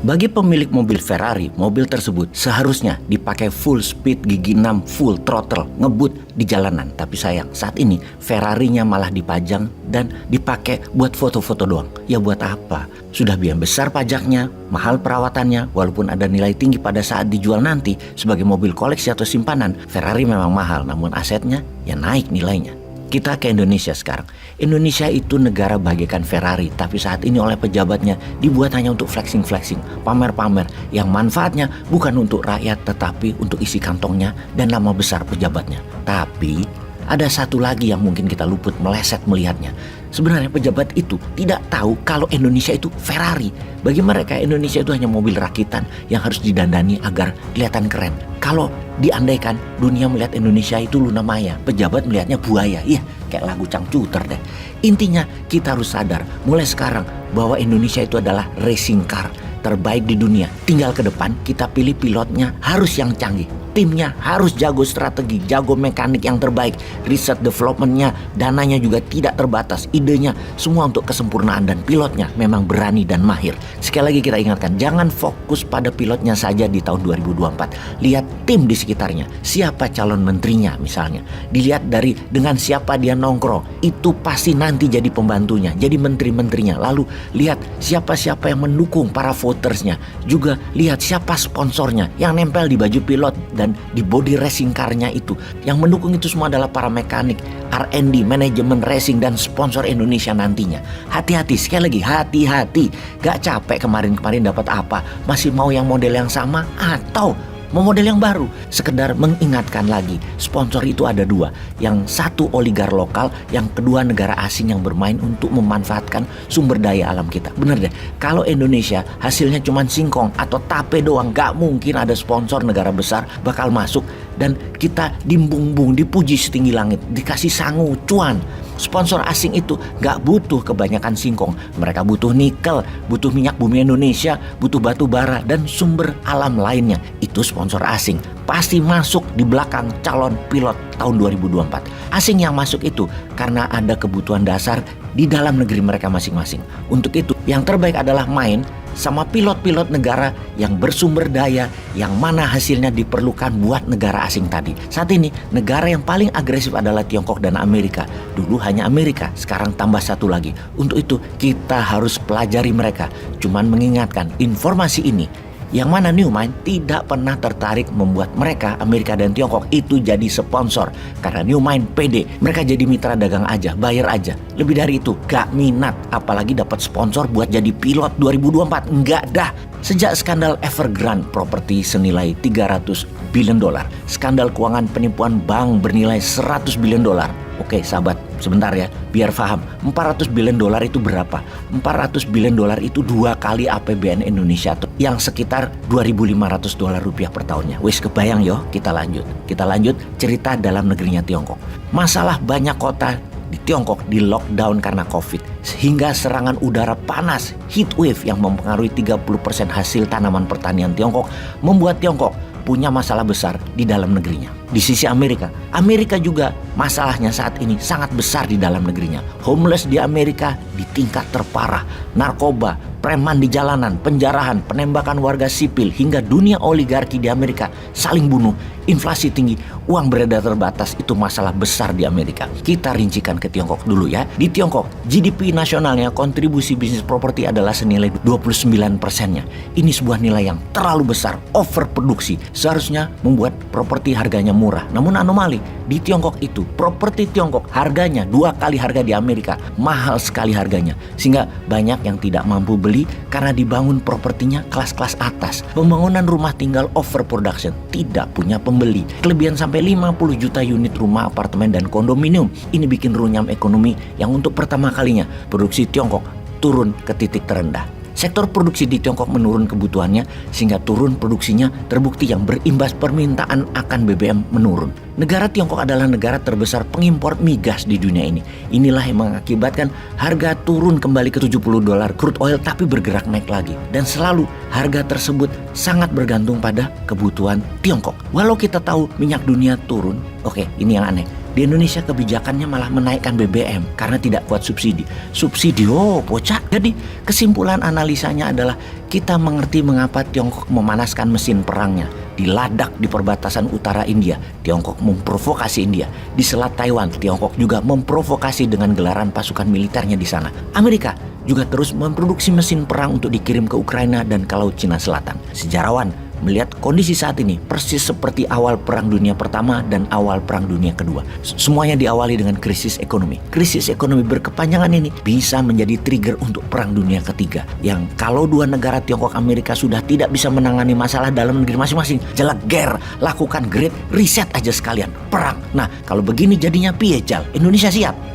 Bagi pemilik mobil Ferrari, mobil tersebut seharusnya dipakai full speed gigi 6 full throttle ngebut di jalanan. Tapi sayang, saat ini Ferrarinya malah dipajang dan dipakai buat foto-foto doang. Ya buat apa? Sudah biaya besar pajaknya, mahal perawatannya, walaupun ada nilai tinggi pada saat dijual nanti sebagai mobil koleksi atau simpanan. Ferrari memang mahal, namun asetnya ya naik nilainya. Kita ke Indonesia sekarang. Indonesia itu negara bagaikan Ferrari, tapi saat ini oleh pejabatnya dibuat hanya untuk flexing-flexing, pamer-pamer yang manfaatnya bukan untuk rakyat tetapi untuk isi kantongnya dan nama besar pejabatnya. Tapi ada satu lagi yang mungkin kita luput meleset melihatnya. Sebenarnya pejabat itu tidak tahu kalau Indonesia itu Ferrari. Bagi mereka Indonesia itu hanya mobil rakitan yang harus didandani agar kelihatan keren. Kalau diandaikan dunia melihat Indonesia itu Luna Maya, pejabat melihatnya buaya. Iya, kayak lagu Cangcuter deh. Intinya kita harus sadar mulai sekarang bahwa Indonesia itu adalah racing car terbaik di dunia. Tinggal ke depan kita pilih pilotnya harus yang canggih. Timnya harus jago strategi, jago mekanik yang terbaik. Riset developmentnya, dananya juga tidak terbatas. Idenya semua untuk kesempurnaan dan pilotnya memang berani dan mahir. Sekali lagi kita ingatkan, jangan fokus pada pilotnya saja di tahun 2024. Lihat tim di sekitarnya, siapa calon menterinya misalnya. Dilihat dari dengan siapa dia nongkrong, itu pasti nanti jadi pembantunya, jadi menteri-menterinya. Lalu lihat siapa-siapa yang mendukung para votersnya. Juga lihat siapa sponsornya yang nempel di baju pilot dan di body racing car-nya itu. Yang mendukung itu semua adalah para mekanik, R&D, manajemen racing dan sponsor Indonesia nantinya. Hati-hati, sekali lagi hati-hati. Gak capek kemarin-kemarin dapat apa? Masih mau yang model yang sama atau mau model yang baru? Sekedar mengingatkan lagi, sponsor itu ada dua. Yang satu oligar lokal, yang kedua negara asing yang bermain untuk memanfaatkan sumber daya alam kita. Bener deh, kalau Indonesia hasilnya cuma singkong atau tape doang, gak mungkin ada sponsor negara besar bakal masuk dan kita dimbung-bung, dipuji setinggi langit, dikasih sangu, cuan. Sponsor asing itu gak butuh kebanyakan singkong. Mereka butuh nikel, butuh minyak bumi Indonesia, butuh batu bara dan sumber alam lainnya. Itu sponsor asing. Pasti masuk di belakang calon pilot tahun 2024. Asing yang masuk itu karena ada kebutuhan dasar di dalam negeri mereka masing-masing. Untuk itu yang terbaik adalah main sama pilot-pilot negara yang bersumber daya, yang mana hasilnya diperlukan buat negara asing tadi. Saat ini negara yang paling agresif adalah Tiongkok dan Amerika. Dulu hanya Amerika, sekarang tambah satu lagi. Untuk itu kita harus pelajari mereka. Cuman mengingatkan informasi ini, yang mana Newmind tidak pernah tertarik membuat mereka, Amerika dan Tiongkok itu jadi sponsor. Karena Newmind pede, mereka jadi mitra dagang aja, bayar aja. Lebih dari itu, gak minat. Apalagi dapat sponsor buat jadi pilot 2024. Enggak dah. Sejak skandal Evergrande properti senilai 300 billion dolar, skandal keuangan penipuan bank bernilai 100 billion dolar. Oke sahabat, sebentar ya, biar paham. 400 billion dolar itu berapa? 400 billion dolar itu 2 kali APBN Indonesia yang sekitar 2.500 dolar rupiah per tahunnya. Wis kebayang yo, kita lanjut cerita dalam negerinya Tiongkok. Masalah banyak kota di Tiongkok di lockdown karena COVID, sehingga serangan udara panas heat wave yang mempengaruhi 30% hasil tanaman pertanian Tiongkok membuat Tiongkok punya masalah besar di dalam negerinya. Di sisi Amerika juga masalahnya saat ini sangat besar di dalam negerinya. Homeless di Amerika di tingkat terparah, narkoba, preman di jalanan, penjarahan, penembakan warga sipil, hingga dunia oligarki di Amerika saling bunuh, inflasi tinggi, uang beredar terbatas. Itu masalah besar di Amerika. Kita rincikan ke Tiongkok dulu ya. Di Tiongkok, GDP nasionalnya kontribusi bisnis properti adalah senilai 29%-nya. Ini sebuah nilai yang terlalu besar, overproduksi. Seharusnya membuat properti harganya murah. Namun anomali, di Tiongkok itu properti Tiongkok harganya 2 kali harga di Amerika. Mahal sekali harganya. Sehingga banyak yang tidak mampu beli karena dibangun propertinya kelas-kelas atas. Pembangunan rumah tinggal overproduction, tidak punya pembeli. Kelebihan sampai 50 juta unit rumah, apartemen dan kondominium. Ini bikin runyam ekonomi yang untuk pertama kalinya produksi Tiongkok turun ke titik terendah. Sektor produksi di Tiongkok menurun kebutuhannya sehingga turun produksinya, terbukti yang berimbas permintaan akan BBM menurun. Negara Tiongkok adalah negara terbesar pengimpor migas di dunia ini. Inilah yang mengakibatkan harga turun kembali ke 70 dolar crude oil tapi bergerak naik lagi. Dan selalu harga tersebut sangat bergantung pada kebutuhan Tiongkok. Walau kita tahu minyak dunia turun, oke, ini yang aneh. Di Indonesia kebijakannya malah menaikkan BBM karena tidak kuat subsidi. Subsidi, bocah. Jadi kesimpulan analisanya adalah kita mengerti mengapa Tiongkok memanaskan mesin perangnya. Di Ladakh di perbatasan utara India, Tiongkok memprovokasi India. Di Selat Taiwan, Tiongkok juga memprovokasi dengan gelaran pasukan militernya di sana. Amerika juga terus memproduksi mesin perang untuk dikirim ke Ukraina dan ke Laut Cina Selatan. Sejarawan melihat kondisi saat ini persis seperti awal Perang Dunia Pertama dan awal Perang Dunia Kedua. Semuanya diawali dengan krisis ekonomi. Krisis ekonomi berkepanjangan ini bisa menjadi trigger untuk Perang Dunia Ketiga. Yang kalau dua negara Tiongkok Amerika sudah tidak bisa menangani masalah dalam negeri masing-masing, jeleger, lakukan great reset aja sekalian, perang. Nah, kalau begini jadinya piye, Jal? Indonesia siap?